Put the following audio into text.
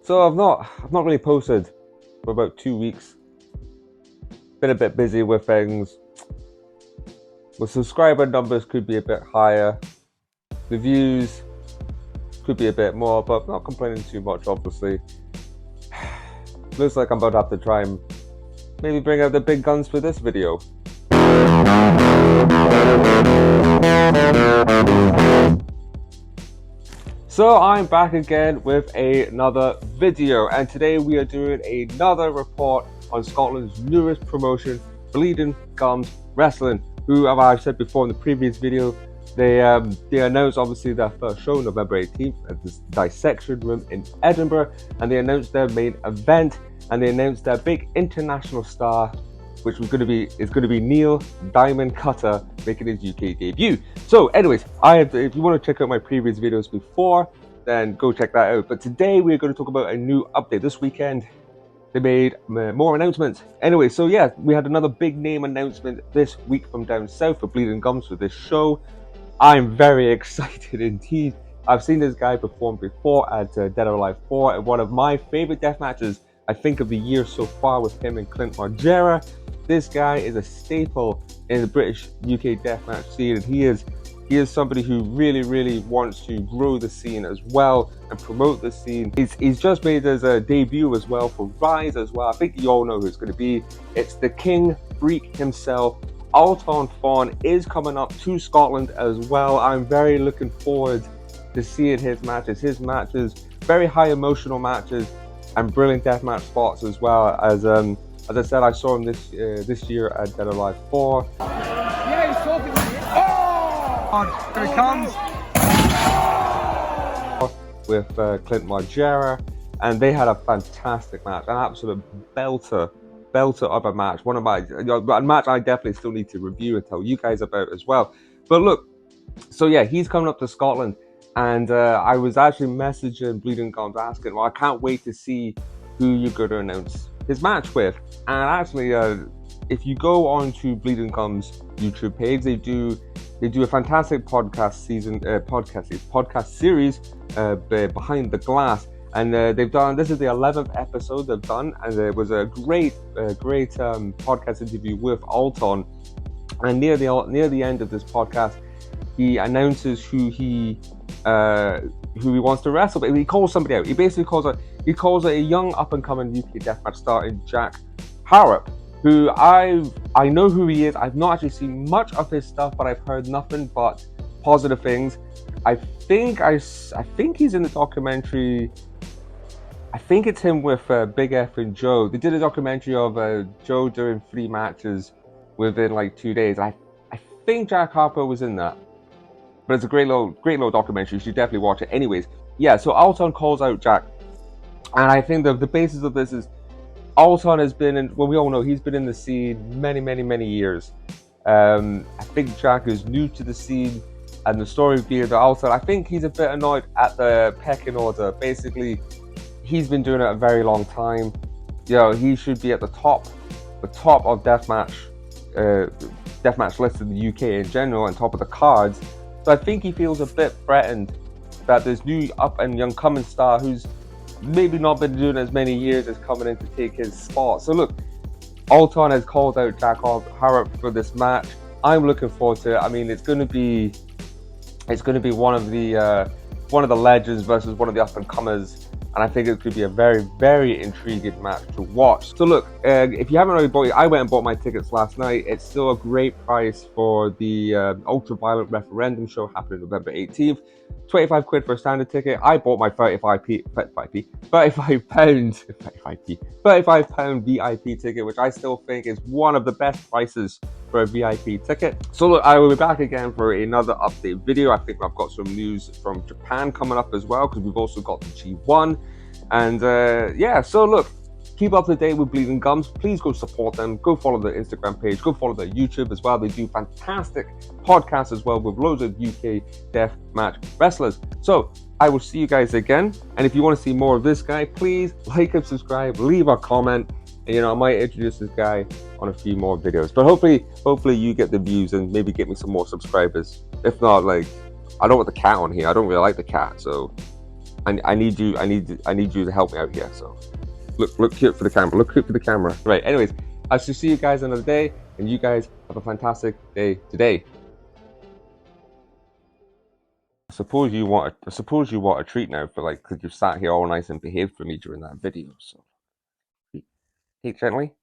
So I've not really posted for about 2 weeks. Been a bit busy with things. The subscriber numbers could be a bit higher. The views could be a bit more, but not complaining too much, obviously. Looks like I'm about to have to try and maybe bring out the big guns for this video. So I'm back again with another video, and today we are doing another report on Scotland's newest promotion, Bleeding Gums Wrestling, who, as I've said before in the previous video, they announced obviously their first show November 18th at this Dissection Room in Edinburgh, and they announced their main event, and they announced their big international star, which is going to be Neil Diamond Cutter making his UK debut. So anyways, if you want to check out my previous videos before, then go check that out. But today we're going to talk about a new update. This weekend they made more announcements. Anyway, so yeah, we had another big name announcement this week from down south for Bleeding Gums for this show. I'm very excited indeed. I've seen this guy perform before at Dead or Alive 4, and one of my favorite death matches I think of the year so far with him and Clint Margera. This guy is a staple in the British UK deathmatch scene, and he is somebody who really wants to grow the scene as well and promote the scene. He's just made his debut as well for Rise as well. I think you all know who it's going to be. It's the King Freak himself. Alton Fawn is coming up to Scotland as well. I'm very looking forward to seeing his matches. His matches, very high emotional matches and brilliant deathmatch spots as well. As I said, I saw him this year at Dead or Alive 4. Yeah, he's talking to you. Oh! There he comes! With Clint Margera, and they had a fantastic match, an absolute belter of a match. A match I definitely still need to review and tell you guys about as well. But look, so yeah, he's coming up to Scotland, and I was actually messaging Bleeding Gums asking, well, I can't wait to see who you're going to announce his match with. And actually, if you go on to Bleeding Gums YouTube page, they do a fantastic podcast series Behind the Glass, and they've done, this is the 11th episode they've done, and it was a great podcast interview with Alton. And near the end of this podcast, he announces who he wants to wrestle, but he calls somebody out. He basically calls a young up-and-coming UK deathmatch star in Jack Harrop, who I know who he is. I've not actually seen much of his stuff, but I've heard nothing but positive things. I think he's in the documentary. I think it's him with Big F and Joe. They did a documentary of Joe doing 3 matches within like 2 days. I think Jack Harper was in that. But it's a great little documentary. You should definitely watch it. Anyways, yeah, so Alton calls out Jack. And I think the basis of this is Alton has been in, well, we all know he's been in the scene many years. I think Jack is new to the scene, and the story being that Alton, I think he's a bit annoyed at the pecking order. Basically, he's been doing it a very long time. You know, he should be at the top of deathmatch lists in the UK in general, and top of the cards. So I think he feels a bit threatened that this new up and young coming star who's maybe not been doing as many years is coming in to take his spot. So look, Alton has called out Jack Harrop for this match. I'm looking forward to it. I mean, it's going to be one of the legends versus one of the up and comers, and I think it could be a very intriguing match to watch. So look, if you haven't already bought it, I went and bought my tickets last night. It's still a great price for the Ultraviolence Referendum show happening November 18th. 25 quid for a standard ticket. I bought my 35 pound VIP ticket, which I still think is one of the best prices for a VIP ticket. So look, I will be back again for another update video. I think I've got some news from Japan coming up as well, because we've also got the G1. And yeah, so look, keep up to date with Bleeding Gums. Please go support them. Go follow their Instagram page. Go follow their YouTube as well. They do fantastic podcasts as well with loads of UK deathmatch wrestlers. So I will see you guys again. And if you want to see more of this guy, please like and subscribe, leave a comment. And, you know, I might introduce this guy on a few more videos. But hopefully you get the views and maybe get me some more subscribers. If not, like, I don't want the cat on here. I don't really like the cat, so I need you. I need you to help me out here. So look cute for the camera. Look cute for the camera. Right. Anyways, I shall see you guys another day, and you guys have a fantastic day today. I suppose you want. I suppose you want a treat now for like because you sat here all nice and behaved for me during that video. So, take gently.